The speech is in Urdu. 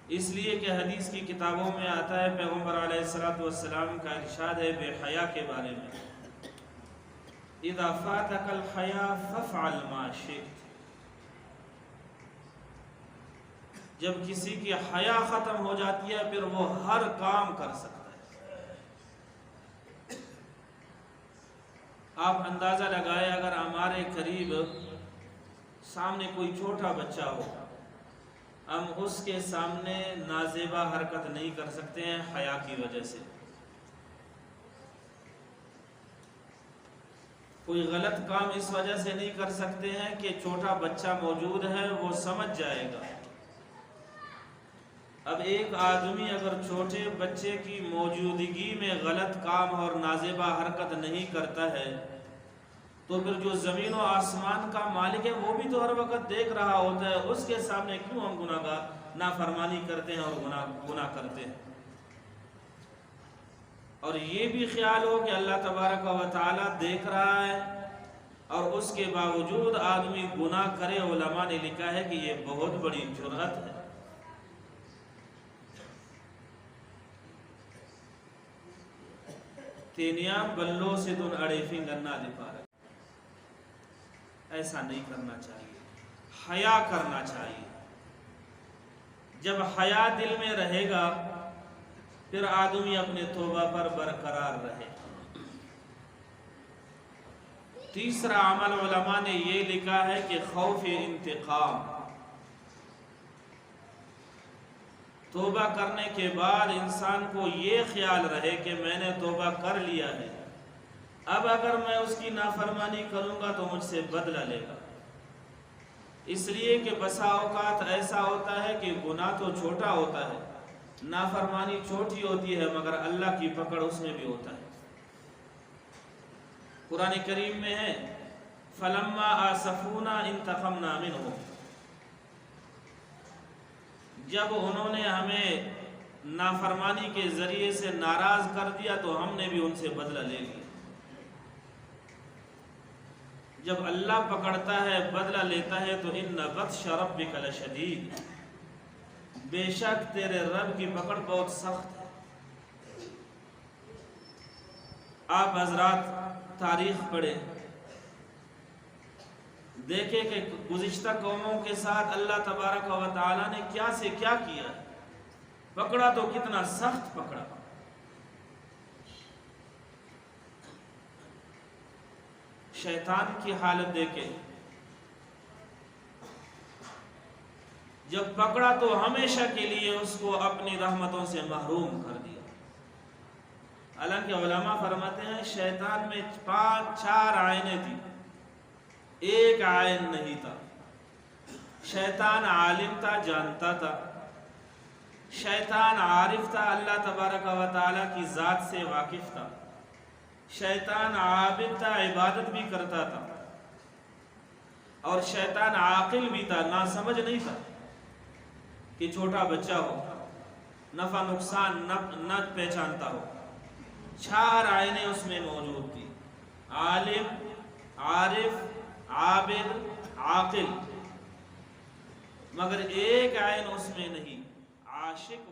اس لیے کہ حدیث کی کتابوں میں آتا ہے، پیغمبر علیہ السلام کا ارشاد ہے بے حیا کے بارے میں، اذا فاتک الحیا فافعل ما شئت، جب کسی کی حیا ختم ہو جاتی ہے پھر وہ ہر کام کر سکتا ہے۔ آپ اندازہ لگائے اگر ہمارے قریب سامنے کوئی چھوٹا بچہ ہو، ہم اس کے سامنے نازیبا حرکت نہیں کر سکتے ہیں حیا کی وجہ سے، کوئی غلط کام اس وجہ سے نہیں کر سکتے ہیں کہ چھوٹا بچہ موجود ہے وہ سمجھ جائے گا۔ اب ایک آدمی اگر چھوٹے بچے کی موجودگی میں غلط کام اور نازیبا حرکت نہیں کرتا ہے تو پھر جو زمین و آسمان کا مالک ہے وہ بھی تو ہر وقت دیکھ رہا ہوتا ہے، اس کے سامنے کیوں ہم نافرمانی کرتے ہیں اور گناہ کرتے ہیں؟ اور یہ بھی خیال ہو کہ اللہ تبارک و تعالی دیکھ رہا ہے اور اس کے باوجود آدمی گناہ کرے، علماء نے لکھا ہے کہ یہ بہت بڑی جرأت ہے۔ تینیام بلو سے دن اڑے فنگنا دی پارک، ایسا نہیں کرنا چاہیے، حیا کرنا چاہیے۔ جب حیا دل میں رہے گا پھر آدمی اپنے توبہ پر برقرار رہے۔ تیسرا عمل علماء نے یہ لکھا ہے کہ خوف انتقام، توبہ کرنے کے بعد انسان کو یہ خیال رہے کہ میں نے توبہ کر لیا ہے، اب اگر میں اس کی نافرمانی کروں گا تو مجھ سے بدلہ لے گا۔ اس لیے کہ بسا اوقات ایسا ہوتا ہے کہ گناہ تو چھوٹا ہوتا ہے، نافرمانی چھوٹی ہوتی ہے، مگر اللہ کی پکڑ اس میں بھی ہوتا ہے۔ قرآن کریم میں ہے فَلَمَّا آسَفُونَا انتقمنا منهم، جب انہوں نے ہمیں نافرمانی کے ذریعے سے ناراض کر دیا تو ہم نے بھی ان سے بدلہ لے لیا۔ جب اللہ پکڑتا ہے، بدلہ لیتا ہے تو ان بطش ربک لشدید، بے شک تیرے رب کی پکڑ بہت سخت ہے۔ آپ حضرات تاریخ پڑھیں، دیکھیں کہ گزشتہ قوموں کے ساتھ اللہ تبارک و تعالی نے کیا سے کیا کیا ہے، پکڑا تو کتنا سخت پکڑا۔ شیطان کی حالت دیکھیں، جب پکڑا تو ہمیشہ کے لیے اس کو اپنی رحمتوں سے محروم کر دیا۔ حالانکہ علماء فرماتے ہیں شیطان میں 4 آئینیں تھیں، ایک عین نہیں تھا۔ شیطان عالم تھا، جانتا تھا، شیطان عارف تھا، اللہ تبارک و تعالی کی ذات سے واقف تھا، شیطان عابد تھا، عبادت بھی کرتا تھا، اور شیطان عاقل بھی تھا، نہ سمجھ نہیں تھا کہ چھوٹا بچہ ہو، نفع نقصان نہ پہچانتا ہو۔ 4 آئینیں اس میں موجود تھی، عالم، عارف، عابد، عاقل، مگر ایک عین اس میں نہیں، عاشق